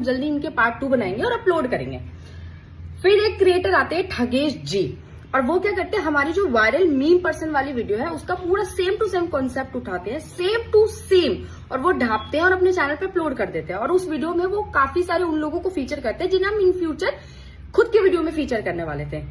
जल्दी इनके पार्ट 2 बनाएंगे और अपलोड करेंगे। फिर एक क्रिएटर आते हैं ठगेश जी, और वो क्या करते हैं, हमारी जो वायरल मीम पर्सन वाली वीडियो है उसका पूरा सेम टू सेम कॉन्सेप्ट उठाते हैं, सेम टू सेम, और वो ढापते हैं और अपने चैनल पे अपलोड कर देते हैं। और उस वीडियो में वो काफी सारे उन लोगों को फीचर करते हैं जिन्हें हम इन फ्यूचर खुद की वीडियो में फीचर करने वाले थे।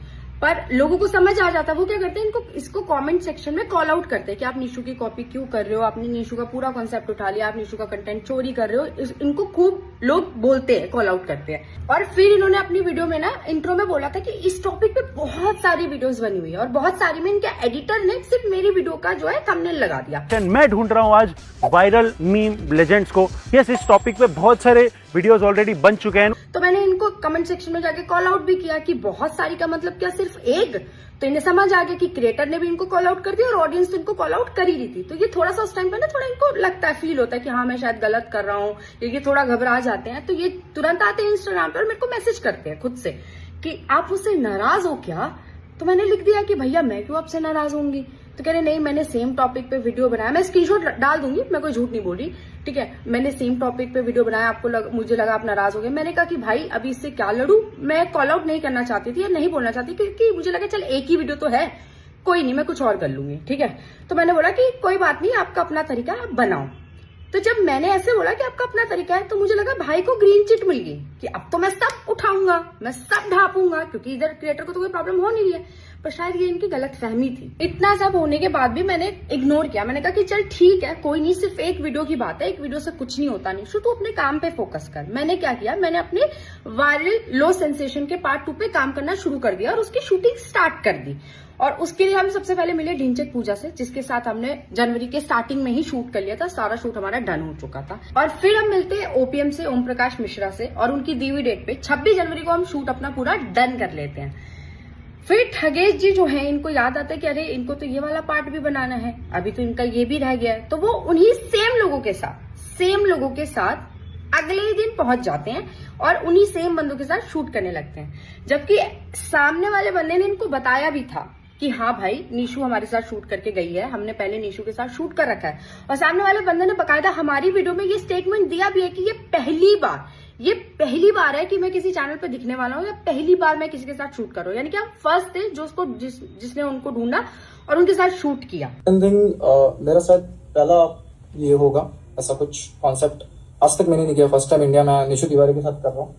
पर लोगों को समझ आ जाता है, वो क्या करते हैं, इसको कमेंट सेक्शन में कॉल आउट करते हैं कि आप निशु की कॉपी क्यों कर रहे हो, आपने निशु का पूरा कॉन्सेप्ट उठा लिया, आप निशु का कंटेंट चोरी कर रहे हो। इनको खूब लोग बोलते हैं, कॉल आउट करते हैं। और फिर इन्होंने अपनी वीडियो में ना इंट्रो में बोला था कि इस टॉपिक पे बहुत सारी वीडियोस बनी हुई है और बहुत सारी में इनके एडिटर ने सिर्फ मेरी वीडियो का जो है थंबनेल लगा दिया। मैं ढूंढ रहा हूँ आज वायरल मीम लेजेंड्स को। यस, इस टॉपिक पे बहुत सारे वीडियोस ऑलरेडी बन चुके हैं। तो मैंने इनको कमेंट सेक्शन में जाके कॉल आउट भी किया कि बहुत सारी का मतलब क्या सिर्फ एक। तो इन्हें समझ आ गया कि क्रिएटर ने भी इनको कॉल आउट कर दिया और ऑडियंस तो इनको कॉल आउट कर ही रही थी। तो ये थोड़ा सा उस टाइम पे ना थोड़ा इनको लगता है, फील होता है कि हाँ मैं शायद गलत कर रहा हूँ, ये थोड़ा घबरा जाते हैं। तो ये तुरंत आते हैं इंस्टाग्राम पे और मेरे को मैसेज करते हैं खुद से कि आप मुझसे नाराज हो क्या। तो मैंने लिख दिया कि भैया मैं क्यों आपसे नाराज होंगी। तो कह रहे नहीं, मैंने सेम टॉपिक पे वीडियो बनाया, मैं स्क्रीनशॉट डाल दूंगी, मैं कोई झूठ नहीं बोल रही, ठीक है। मैंने सेम टॉपिक पे वीडियो बनाया, मुझे लगा आप नाराज हो गए। मैंने कहा कि भाई अभी इससे क्या लड़ू, मैं कॉल आउट नहीं करना चाहती थी या नहीं बोलना चाहती, क्योंकि मुझे लगा चल एक ही वीडियो तो है, कोई नहीं मैं कुछ और कर लूंगी, ठीक है। तो मैंने बोला कि कोई बात नहीं, आपका अपना तरीका आप बनाओ। तो जब मैंने ऐसे बोला कि आपका अपना तरीका है, तो मुझे लगा भाई को ग्रीन चिट मिल गई कि अब तो मैं सब उठाऊंगा, मैं सब ढापूंगा, क्योंकि इधर क्रिएटर को तो कोई प्रॉब्लम हो नहीं रही है। पर शायद ये इनकी गलत फहमी थी। इतना सब होने के बाद भी मैंने इग्नोर किया। मैंने कहा कि चल ठीक है, कोई नहीं, सिर्फ एक वीडियो की बात है, एक वीडियो से कुछ नहीं होता। निशु तू अपने काम पे फोकस कर। मैंने क्या किया, मैंने अपने वायरल लो सेंसेशन के पार्ट 2 पे काम करना शुरू कर दिया और उसकी शूटिंग स्टार्ट कर दी। और उसके लिए हम सबसे पहले मिले ढिंचक पूजा से, जिसके साथ हमने जनवरी के स्टार्टिंग में ही शूट कर लिया था, सारा शूट हमारा डन हो चुका था। और फिर हम मिलते हैं ओपीएम से, ओम प्रकाश मिश्रा से, और उनकी दी हुई डेट पे 26 जनवरी को हम शूट अपना पूरा डन कर लेते हैं। फिर ठगेश जी जो है, इनको याद आता है कि अरे इनको तो ये वाला पार्ट भी बनाना है, अभी तो इनका ये भी रह गया है। तो वो उन्हीं सेम लोगों के साथ अगले ही दिन पहुंच जाते हैं और उन्हीं सेम बंदों के साथ शूट करने लगते हैं। जबकि सामने वाले बंदे ने इनको बताया भी था कि हाँ भाई निशु हमारे साथ शूट करके गई है, हमने पहले निशु के साथ शूट कर रखा है। और सामने वाले बंदे ने बकायदा हमारी वीडियो में ये स्टेटमेंट दिया भी है कि ये पहली बार है कि मैं किसी चैनल पे दिखने वाला हूँ, या पहली बार मैं किसी के साथ शूट कर रहा हूँ। यानी कि हम फर्स्ट थे जिसने उनको ढूंढा और उनके साथ शूट किया। मेरा शायद पहला ये होगा, ऐसा कुछ कॉन्सेप्ट आज तक मैंने नहीं किया। फर्स्ट टाइम इंडिया में निशु तिवारी के साथ कर रहा हूँ।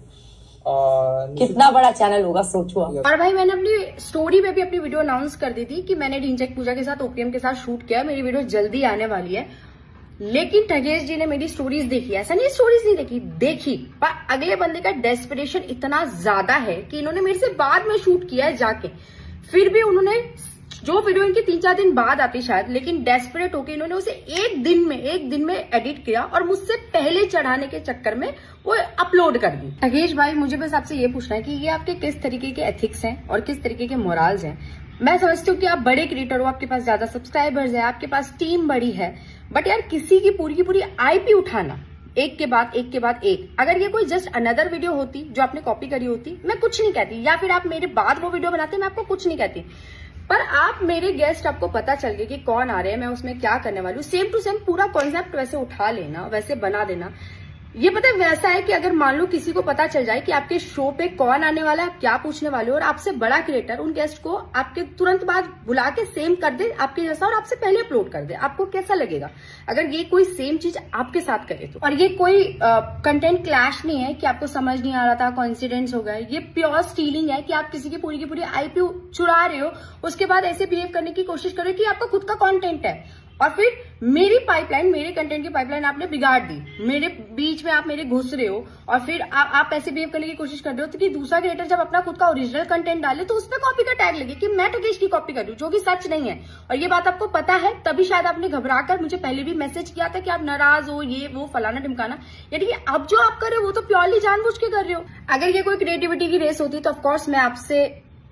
कितना बड़ा चैनल होगा सोचो। और भाई मैंने अपनी स्टोरी में भी अपनी वीडियो अनाउंस कर दी थी कि मैंने ढिंचक पूजा के साथ ओपीएम के साथ शूट किया, मेरी वीडियो जल्दी आने वाली है। लेकिन ठगेश जी ने मेरी स्टोरीज देखी, ऐसा नहीं स्टोरीज नहीं देखी, पर अगले बंदे का डेस्परेशन इतना ज्यादा है कि इन्होंने मेरे से बाद में शूट किया है जाके। फिर भी उन्होंने जो वीडियो इनकी 3-4 दिन बाद आती शायद, लेकिन डेस्परेट होकर इन्होंने उसे एक दिन में एडिट किया और मुझसे पहले चढ़ाने के चक्कर में वो अपलोड कर दी। ठगेश भाई मुझे बस आपसे ये पूछना है कि ये आपके किस तरीके के एथिक्स हैं और किस तरीके के मोरल्स हैं। मैं समझती हूँ कि आप बड़े क्रिएटर हो, आपके पास ज्यादा सब्सक्राइबर्स है, आपके पास टीम बड़ी है, बट यार किसी की पूरी आईपी उठाना एक के बाद एक, अगर ये कोई जस्ट अनदर वीडियो होती जो आपने कॉपी करी होती, मैं कुछ नहीं कहती, या फिर आप मेरे बाद वो वीडियो बनाते, मैं आपको कुछ नहीं कहती। पर आप मेरे गेस्ट, आपको पता चल गया कि कौन आ रहे हैं, मैं उसमें क्या करने वाली हूँ, सेम टू सेम पूरा कॉन्सेप्ट वैसे उठा लेना, वैसे बना देना। ये पता है वैसा है कि अगर मान लो किसी को पता चल जाए कि आपके शो पे कौन आने वाला है, आप क्या पूछने वाले हो, और आपसे बड़ा क्रिएटर उन गेस्ट को आपके तुरंत बाद बुला के सेम कर दे आपके जैसा और आपसे पहले अपलोड कर दे, आपको कैसा लगेगा अगर ये कोई सेम चीज आपके साथ करे तो। और ये कोई कंटेंट क्लैश नहीं है कि आपको समझ नहीं आ रहा था, कॉन्सिडेंस हो गए। ये प्योर स्टीलिंग है कि आप किसी की पूरी आईपी चुरा रहे हो, उसके बाद ऐसे बिहेव करने की कोशिश कर रहे हो कि आपका खुद का कॉन्टेंट है, और फिर मेरी पाइपलाइन, मेरे कंटेंट की पाइपलाइन आपने बिगाड़ दी, मेरे बीच में आप मेरे घुस रहे हो, और फिर आप ऐसे बिहेव करने की कोशिश कर रहे हो कि दूसरा क्रिएटर जब अपना खुद का ओरिजिनल कंटेंट डाले तो उसमें कॉपी का टैग लगे कि मैं ठगेश की कॉपी कर रही हूँ, जो कि सच नहीं है। और ये बात आपको पता है, तभी शायद आपने घबरा कर मुझे पहले भी मैसेज किया था कि आप नाराज हो, ये वो फलाना ढिमकाना। यानी कि अब जो आप कर रहे हो वो तो प्योरली जानबूझ के कर रहे हो। अगर ये कोई क्रिएटिविटी की रेस होती तो ऑफकोर्स मैं आपसे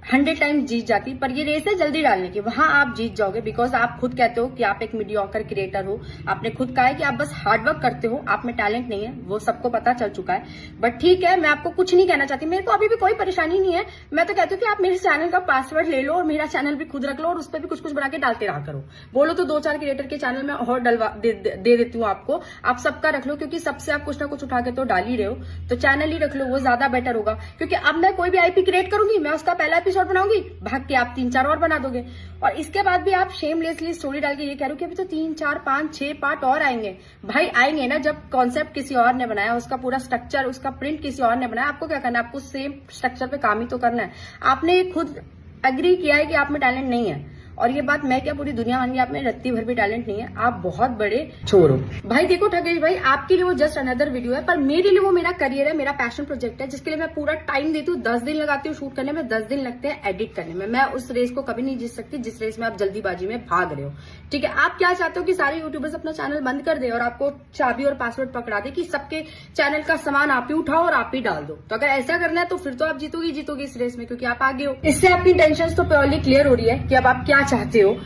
100 टाइम जीत जाती, पर ये रेस है जल्दी डालने की, वहां आप जीत जाओगे बिकॉज आप खुद कहते हो कि आप एक मीडियोकर क्रिएटर हो। आपने खुद कहा है कि आप बस हार्डवर्क करते हो, आप में टैलेंट नहीं है, वो सबको पता चल चुका है। बट ठीक है, मैं आपको कुछ नहीं कहना चाहती, मेरे को अभी भी कोई परेशानी नहीं है। मैं तो कहती हूँ कि आप मेरे चैनल का पासवर्ड ले लो और मेरा चैनल भी खुद रख लो और उस पर भी कुछ कुछ बना के डालते रहा करो। बोलो तो 2-4 क्रिएटर के चैनल में और डलवा दे देती हूँ आपको, आप सबका रख लो, क्योंकि सबसे आप कुछ ना कुछ उठा के तो डाल ही रहे हो, तो चैनल ही रख लो, वो ज्यादा बेटर होगा। क्योंकि अब मैं कोई भी आईपी क्रिएट करूंगी, मैं उसका पहला एपिसोड बनाऊंगी, भाग के आप 3-4 और बना दोगे, और इसके बाद भी आप शेमलेसली स्टोरी डाल के ये कह रहे हो कि अभी तो 3, 4, 5, 6 पार्ट और आएंगे। भाई आएंगे ना, जब कॉन्सेप्ट किसी और ने बनाया, उसका पूरा स्ट्रक्चर, उसका प्रिंट किसी और ने बनाया, आपको क्या करना है, आपको सेम स्ट्रक्चर पे काम ही तो करना है। आपने खुद एग्री किया है कि आप में टैलेंट नहीं है, और ये बात मैं क्या पूरी दुनिया मान गई, आप में रत्ती भर भी टैलेंट नहीं है, आप बहुत बड़े चोर हो। भाई देखो ठगेश भाई, आपके लिए वो जस्ट अनदर वीडियो है, पर मेरे लिए वो मेरा करियर है, मेरा पैशन प्रोजेक्ट है, जिसके लिए मैं पूरा टाइम देती हूँ। 10 दिन लगाती हूँ शूट करने में, 10 दिन लगते हैं एडिट करने में। मैं उस रेस को कभी नहीं जीत सकती जिस रेस में आप जल्दीबाजी में भाग रहे हो। ठीक है, आप क्या चाहते हो कि सारे यूट्यूबर्स अपना चैनल बंद कर दे और आपको चाबी और पासवर्ड पकड़ा दे कि सबके चैनल का सामान आप ही उठाओ और आप ही डाल दो। तो अगर ऐसा करना है तो फिर तो आप जीतोगी इस रेस में, क्योंकि आप आगे हो। इससे आपकी टेंशन तो प्योरली क्लियर हो रही है कि अब आप क्या चाहते हो।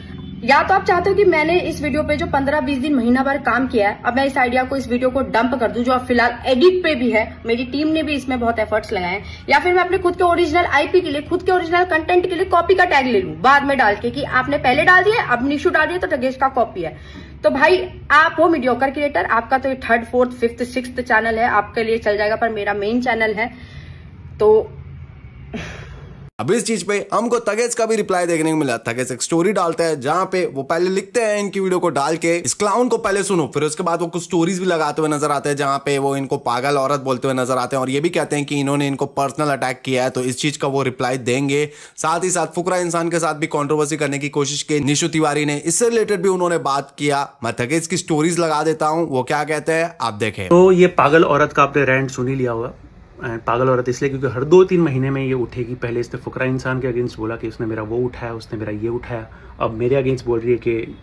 या तो आप चाहते हो कि मैंने इस वीडियो पे जो 15-20 दिन, महीना भर काम किया है, अब मैं इस आइडिया को, इस वीडियो को डंप कर दूं, जो अब फिलहाल एडिट पे भी है, मेरी टीम ने भी इसमें बहुत एफर्ट्स लगाए हैं। या फिर मैं अपने खुद के ओरिजिनल आईपी के लिए, खुद के ओरिजिनल कंटेंट के लिए कॉपी का टैग ले लूं बाद में डाल के कि आपने पहले डाल दिया, अब निशु डाल दिया तो ठगेश का कॉपी है। तो भाई आप हो मीडियोकर क्रिएटर, आपका तो 3rd, 4th, 5th, 6th channel है, आपके लिए चल जाएगा, पर मेरा मेन चैनल है। तो अब इस चीज पे हमको तगेज का भी रिप्लाई देखने को मिला। तगेज एक स्टोरी डालता है जहां पे वो पहले लिखते हैं इनकी वीडियो को डाल के, इस क्लाउन को पहले सुनो, फिर उसके बाद वो कुछ स्टोरीज भी लगाते हुए नजर आते हैं जहां पे वो इनको पागल औरत बोलते हुए नजर आते हैं और ये भी कहते हैं कि इन्होंने इनको पर्सनल अटैक किया है। तो इस चीज का वो रिप्लाई देंगे। साथ ही साथ फुकरा इंसान के साथ भी कॉन्ट्रोवर्सी करने की कोशिश की निशु तिवारी ने, इससे रिलेटेड भी उन्होंने बात किया। मैं तगेज की स्टोरीज लगा देता हूँ, वो क्या कहते हैं आप देखें। तो ये पागल औरत का आपने रैंट सुन ही लिया होगा। पागल औरत इसलिए क्योंकि हर 2-3 महीने में ये उठेगी। पहले इसने फुकरा इंसान के अगेंस्ट बोला कि उसने मेरा वो उठाया, उसने मेरा ये उठाया, अब मेरे अगेंस्ट बोल रही है कि,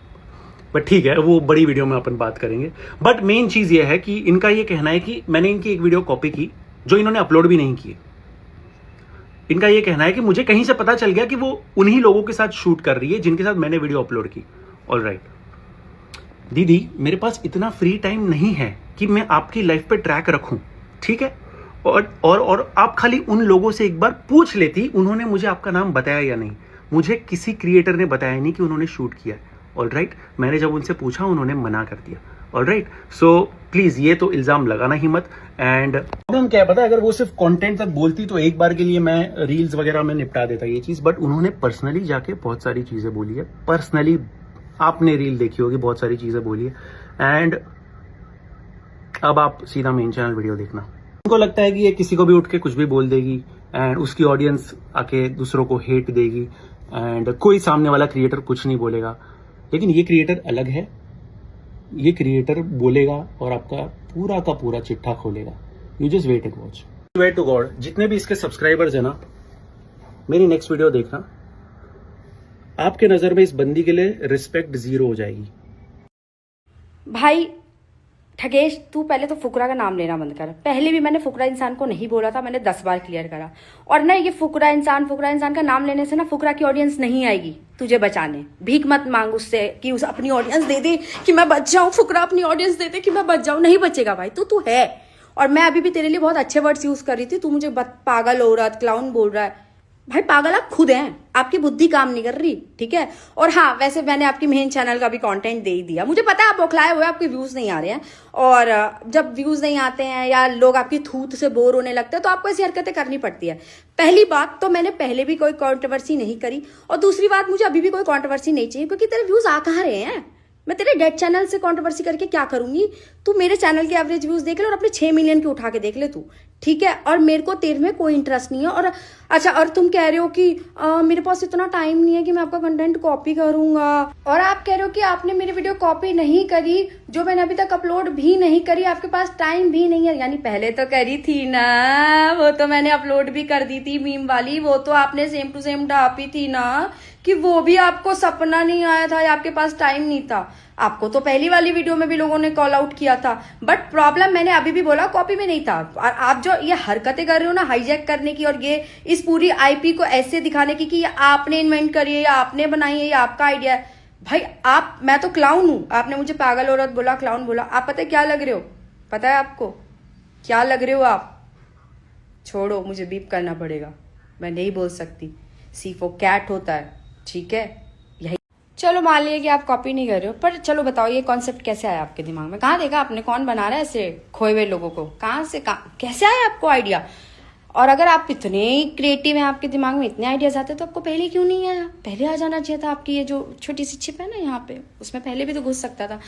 बट ठीक है वो बड़ी वीडियो में अपन बात करेंगे। बट मेन चीज़ ये है कि इनका ये कहना है कि मैंने इनकी एक वीडियो कॉपी की जो इन्होंने अपलोड भी नहीं की। इनका ये कहना है कि मुझे कहीं से पता चल गया कि वो उन्हीं लोगों के साथ शूट कर रही है जिनके साथ मैंने वीडियो अपलोड की। ऑलराइट दीदी, मेरे पास इतना फ्री टाइम नहीं है कि मैं आपकी लाइफ पे ट्रैक रखूं, ठीक है। और आप खाली उन लोगों से एक बार पूछ लेती उन्होंने मुझे आपका नाम बताया या नहीं। मुझे किसी क्रिएटर ने बताया नहीं कि उन्होंने शूट किया है। ऑलराइट, मैंने जब उनसे पूछा उन्होंने मना कर दिया। ऑलराइट, सो प्लीज ये तो इल्जाम लगाना ही मत। एंड प्रॉब्लम क्या है पता है, अगर वो सिर्फ कंटेंट तक बोलती तो एक बार के लिए मैं रील्स वगैरह में निपटा देता ये चीज, बट उन्होंने पर्सनली जाके बहुत सारी चीजें बोली है। पर्सनली आपने रील देखी होगी, बहुत सारी चीजें बोली है। एंड अब आप सीधा मेन चैनल वीडियो देखना। उनको लगता है कि ये किसी को भी उठ के कुछ भी बोल देगी एंड उसकी ऑडियंस आके दूसरों को हेट देगी एंड कोई सामने वाला क्रिएटर कुछ नहीं बोलेगा। लेकिन ये क्रिएटर अलग है, ये क्रिएटर बोलेगा और आपका पूरा का पूरा चिट्ठा खोलेगा। You just wait and watch. Wait to God, जितने भी इसके सब्सक्राइबर्स है ना, मेरी नेक्स्ट वीडियो देखना, आपके नजर में इस बंदी के लिए रिस्पेक्ट 0 हो जाएगी। भाई ठगेश, तू पहले तो फुकरा का नाम लेना बंद कर। पहले भी मैंने फुकरा इंसान को नहीं बोला था, मैंने 10 बार क्लियर करा। और ना ये फुकरा इंसान का नाम लेने से ना फुकरा की ऑडियंस नहीं आएगी तुझे बचाने। भीख मत मांग उससे कि उसे अपनी ऑडियंस दे दे कि मैं बच जाऊं। फुकरा अपनी ऑडियंस दे दे कि मैं बच जाऊं, नहीं बचेगा भाई। तू है। और मैं अभी भी तेरे लिए बहुत अच्छे वर्ड्स यूज कर रही थी, तू मुझे पागल औरत, क्लाउन बोल रहा है। भाई पागल आप खुद हैं, आपकी बुद्धि काम नहीं कर रही, ठीक है। और हाँ, वैसे मैंने आपकी मेन चैनल का भी कंटेंट दे ही दिया। मुझे पता है आप बौखलाए हुए, आपके व्यूज नहीं आ रहे हैं, और जब व्यूज नहीं आते हैं या लोग आपकी थूथ से बोर होने लगते हैं तो आपको ऐसी हरकतें करनी पड़ती है। पहली बात तो मैंने पहले भी कोई कंट्रोवर्सी नहीं करी, और दूसरी बात मुझे अभी भी कोई कंट्रोवर्सी नहीं चाहिए, क्योंकि तेरे व्यूज आ कहाँ रहे हैं। मैं तेरे डेड चैनल से कंट्रोवर्सी करके क्या करूंगी। तू मेरे चैनल के एवरेज व्यूज देख ले और अपने 6 मिलियन के उठा के देख ले तू, ठीक है। और मेरे को तेरे में कोई इंटरेस्ट नहीं है। और अच्छा, और तुम कह रहे हो कि मेरे पास इतना टाइम नहीं है कि मैं आपका कंटेंट कॉपी करूंगा, और आप कह रहे हो कि आपने मेरी वीडियो कॉपी नहीं करी जो मैंने अभी तक अपलोड भी नहीं करी, आपके पास टाइम भी नहीं है। यानी पहले तो करी थी ना, वो तो मैंने अपलोड भी कर दी थी मीम वाली, वो तो आपने सेम टू सेम ढापी थी ना, कि वो भी आपको सपना नहीं आया था या आपके पास टाइम नहीं था। आपको तो पहली वाली वीडियो में भी लोगों ने कॉल आउट किया था, बट प्रॉब्लम मैंने अभी भी बोला कॉपी में नहीं था। और आप जो ये हरकतें कर रहे हो ना हाईजैक करने की, और ये इस पूरी आईपी को ऐसे दिखाने की कि ये आपने इन्वेंट करी है या आपने बनाई है या आपका आइडिया है। भाई मैं तो क्लाउन हूं, आपने मुझे पागल औरत बोला, क्लाउन बोला। आप पता है क्या लग रहे हो? पता है आपको क्या लग रहे हो आप? छोड़ो, मुझे बीप करना पड़ेगा, मैं नहीं बोल सकती। C4 कैट होता है, ठीक है? यही। चलो मान लिया कि आप कॉपी नहीं कर रहे हो, पर चलो बताओ ये कॉन्सेप्ट कैसे आया आपके दिमाग में? कहाँ देखा आपने? कौन बना रहा है ऐसे खोए हुए लोगों को? कहाँ से कैसे आया आपको आइडिया? और अगर आप इतने क्रिएटिव हैं, आपके दिमाग में इतने आइडियाज आते तो आपको पहले क्यों नहीं आया? पहले आ जाना चाहिए था। आपकी ये जो छोटी सी चिप है ना यहाँ पे, उसमें पहले भी तो घुस सकता था।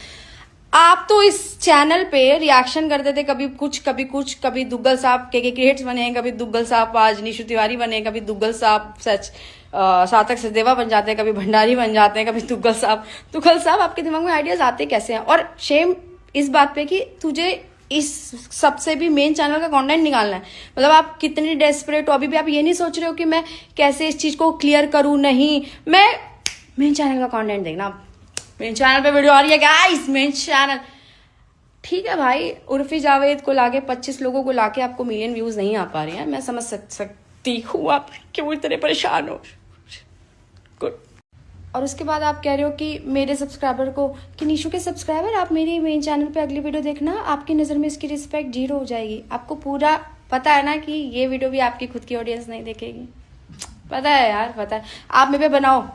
आप तो इस चैनल पे रिएक्शन करते थे, कभी कुछ कभी कुछ, कभी दुग्गल साहब के क्रिएट्स बने, कभी दुग्गल साहब आज निशु तिवारी बने, कभी दुग्गल साहब सार्थक सचदेवा बन जाते हैं, कभी भंडारी बन जाते हैं, कभी दुग्गल साहब। आपके दिमाग में आइडियाज आते कैसे हैं? और शेम इस बात पे कि तुझे इस सबसे भी मेन चैनल का कंटेंट निकालना है। मतलब आप कितने डेस्परेट हो, अभी भी आप ये नहीं सोच रहे हो कि मैं कैसे इस चीज को क्लियर करूं। नहीं, मैं मेन चैनल का कंटेंट देखना। मेन चैनल पे वीडियो आ रही है गाइस, मेन चैनल। ठीक है भाई, उर्फी जावेद को लाके 25 लोगों को लाके आपको मिलियन व्यूज नहीं आ पा रहे हैं, मैं समझ सकती हूँ आप क्यों इतने परेशान हो। गुड। और उसके बाद आप कह रहे हो कि मेरे सब्सक्राइबर को, कि निशु के सब्सक्राइबर आप मेरी मेन चैनल पे अगली वीडियो देखना, आपकी नज़र में इसकी रिस्पेक्ट 0 हो जाएगी। आपको पूरा पता है ना कि ये वीडियो भी आपकी खुद की ऑडियंस नहीं देखेगी। पता है यार, पता है। आप मेरे पे बनाओ,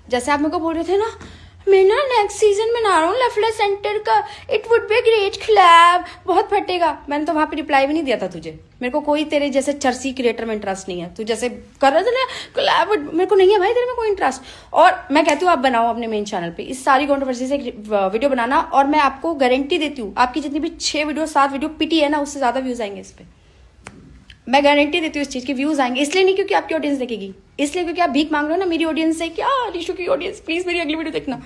जैसे आप मेरे को बोल रहे थे ना, मैं ना नेक्स्ट सीजन बना रहा हूँ लफड़ा सेंटर का, इट वुड बी ग्रेट क्लैब, बहुत फटेगा। मैंने तो वहां पे रिप्लाई भी नहीं दिया था तुझे। मेरे को कोई तेरे जैसे चर्सी क्रिएटर में इंटरेस्ट नहीं है। तू जैसे कर रहा था ना क्लैब, मेरे को नहीं है भाई तेरे में कोई इंटरेस्ट। और मैं कहती हूँ आप बनाओ अपने मेन चैनल पे इस सारी कॉन्ट्रोवर्सी से वीडियो बनाना, और मैं आपको गारंटी देती हूँ आपकी जितनी भी 6 वीडियो 7 वीडियो पिटी है ना, उससे ज्यादा व्यूज आएंगे इस पे। मैं गारंटी देती हूँ इस चीज के व्यूज आएंगे। इसलिए नहीं क्योंकि आपकी ऑडियंस देखेगी, इसलिए क्योंकि आप भीख मांग रहे हो ना मेरी ऑडियंस से, क्या निशु की ऑडियंस प्लीज मेरी अगली वीडियो देखना।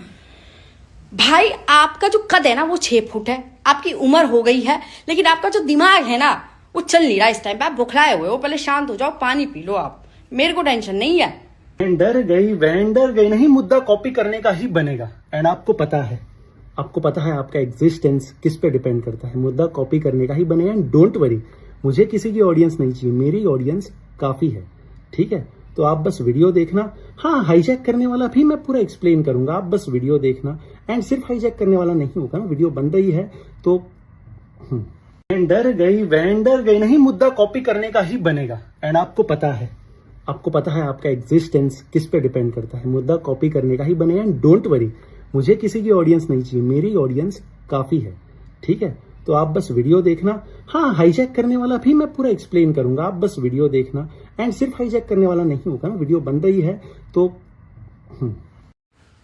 भाई आपका जो कद है ना वो 6 फुट है, आपकी उम्र हो गई है, लेकिन आपका जो दिमाग है ना वो चल नहीं रहा इस टाइम पे। आप बुखलाए हुए हो, पहले शांत हो जाओ, पानी पी लो आप, मेरे को टेंशन नहीं है। वेंडर गई नहीं, मुद्दा कॉपी करने का ही बनेगा। एंड आपको पता है आपका एग्जिस्टेंस किस पे डिपेंड करता है। मुद्दा कॉपी करने का ही बनेगा। एंड डोंट वरी, मुझे किसी की ऑडियंस नहीं चाहिए, मेरी ऑडियंस काफी है, ठीक है? तो आप बस वीडियो देखना। हाँ, हाईजैक करने वाला भी मैं पूरा एक्सप्लेन करूंगा, आप बस वीडियो देखना। एंड सिर्फ हाईजैक करने वाला नहीं होगा ना, वीडियो बन रही है तो वेंडर गई नहीं, मुद्दा कॉपी करने का ही बनेगा। एंड आपको पता है आपका एग्जिस्टेंस किस पे डिपेंड करता है। मुद्दा कॉपी करने का ही बनेगा। एंड डोंट वरी, मुझे किसी की ऑडियंस नहीं चाहिए, मेरी ऑडियंस काफी है, ठीक है? तो आप बस वीडियो देखना। हाँ, हाईजैक करने वाला भी मैं पूरा एक्सप्लेन करूंगा, आप बस वीडियो देखना। एंड सिर्फ हाईजैक करने वाला नहीं होगा ना, वीडियो बन रही है तो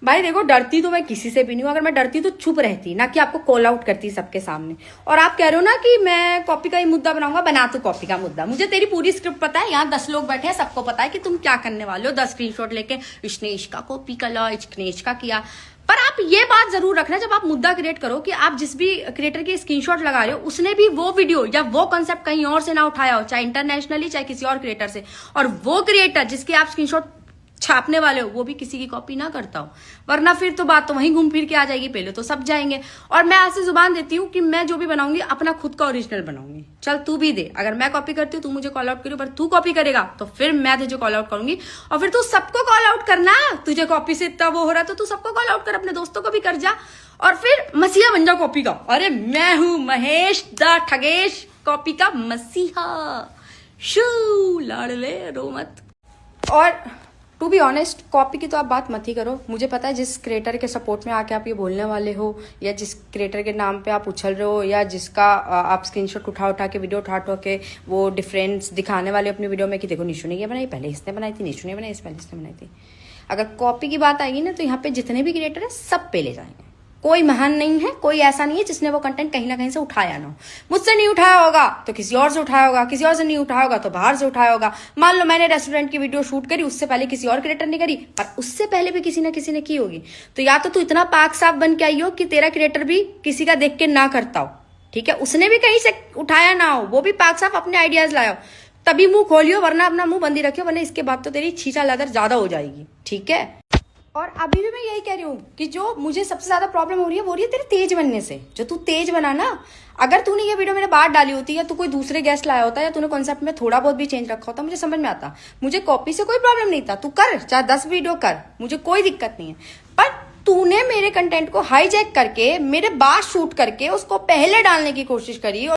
भाई देखो, डरती तो मैं किसी से भी नहीं हूँ। अगर मैं डरती तो चुप रहती, ना कि आपको कॉल आउट करती सबके सामने। और आप कह रहे हो ना कि मैं कॉपी का ही मुद्दा बनाऊंगा, बना तो कॉपी का मुद्दा। मुझे तेरी पूरी स्क्रिप्ट पता है, यहाँ 10 लोग बैठे हैं, सबको पता है कि तुम क्या करने वाले हो। 10 स्क्रीनशॉट लेके इसने इसका कॉपी कर लो, इसने इसका किया। पर आप ये बात जरूर रखना, जब आप मुद्दा क्रिएट करो, कि आप जिस भी क्रिएटर के स्क्रीनशॉट लगा रहे हो उसने भी वो वीडियो या वो कॉन्सेप्ट कहीं और से ना उठाया हो, चाहे इंटरनेशनली चाहे किसी और क्रिएटर से। और वो क्रिएटर जिसके आप स्क्रीनशॉट छापने वाले हो वो भी किसी की कॉपी ना करता हो, वरना फिर तो बात तो वहीं घूम फिर के आ जाएगी। पहले तो सब जाएंगे। और मैं आज से जुबान देती हूँ कि मैं जो भी बनाऊंगी अपना खुद का ओरिजिनल बनाऊंगी। चल तू भी दे, अगर मैं कॉपी करती हूँ तू मुझे कॉल आउट करी, पर तू कॉपी करेगा तो फिर मैं तुझे कॉल आउट करूंगी। और फिर तू सबको कॉल आउट करना। तुझे कॉपी से इतना वो हो रहा है तो तू सबको कॉल आउट कर, अपने दोस्तों को भी कर जा, और फिर मसीहा बन जा कॉपी का। अरे मैं हूं महेश द ठगेश, कॉपी का मसीहा। शू लाडले रो मत। और टू बी ऑनेस्ट, कॉपी की तो आप बात मत ही करो। मुझे पता है जिस क्रिएटर के सपोर्ट में आके आप ये बोलने वाले हो, या जिस क्रिएटर के नाम पे आप उछल रहे हो, या जिसका आप स्क्रीनशॉट उठा के वीडियो उठा के वो डिफरेंस दिखाने वाले अपनी वीडियो में कि देखो निशु ने ये बनाई, पहले इसने बनाई थी, निशु ने बनाई, पहले इसने बनाई थी। अगर कॉपी की बात आएगी ना तो यहाँ पे जितने भी क्रिएटर है सब पे ले जाएंगे। कोई महान नहीं है, कोई ऐसा नहीं है जिसने वो कंटेंट कहीं ना कहीं से उठाया ना हो। मुझसे नहीं उठाया होगा तो किसी और से उठाया होगा, किसी और से नहीं उठाया होगा तो बाहर से उठाया होगा। मान लो मैंने रेस्टोरेंट की वीडियो शूट करी, उससे पहले किसी और क्रिएटर ने करी, पर उससे पहले भी किसी ना किसी ने की होगी। तो या तो तू इतना पाक साफ बन के आई हो कि तेरा क्रिएटर भी किसी का देख के ना करता हो, ठीक है? उसने भी कहीं से उठाया ना हो, वो भी पाक साफ अपने आइडियाज लाया हो, तभी मुंह खोलियो, वरना अपना मुंह बंदी रखियो, वरना इसके बाद तो तेरी छीछा लदर ज्यादा हो जाएगी, ठीक है? और अभी भी मैं यही कह रही हूँ कि जो मुझे सबसे ज्यादा प्रॉब्लम हो रही है तेरे तेज बनने से। जो तू तेज बना ना, अगर तूने ये वीडियो मेरे बाद डाली होती या तू कोई दूसरे गेस्ट लाया होता या तूने कॉन्सेप्ट में थोड़ा बहुत भी चेंज रखा होता, मुझे समझ में आता। मुझे कॉपी से कोई प्रॉब्लम नहीं था, तू कर चाहे 10 वीडियो कर, मुझे कोई दिक्कत नहीं है। पर तूने मेरे कंटेंट को हाईजैक करके मेरे बात शूट करके उसको पहले डालने की कोशिश करी।